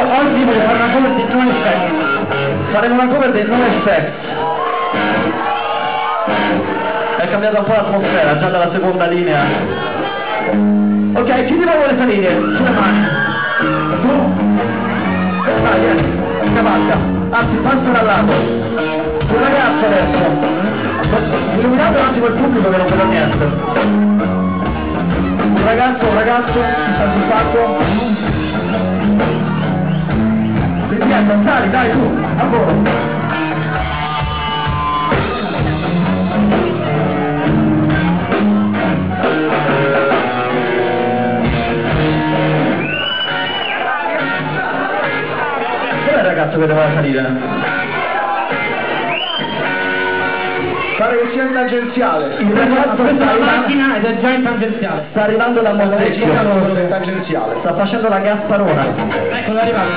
oggi voglio fare una cover di No Effect. Faremo una cover del No Effect. È cambiata un po' l'atmosfera, già dalla seconda linea. Ok, chi di voi vuole salire? Sulle mani. Tu? Dai, cavalca. Anzi, passo dal lato. Un ragazzo adesso. Illuminate un attimo il pubblico che non vedo niente. Un ragazzo, si sta sul palco. Quindi sali, dai tu, a volo. Dov'è il ragazzo che doveva salire? Pare che sia in tangenziale. Il ragazzo sta in macchina ed è già in tangenziale. Sta arrivando da Montecchio. Sta facendo la Gasparona. Ecco, è arrivato.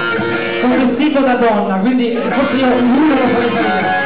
Con vestito da donna, quindi forse io lui lo farei salire.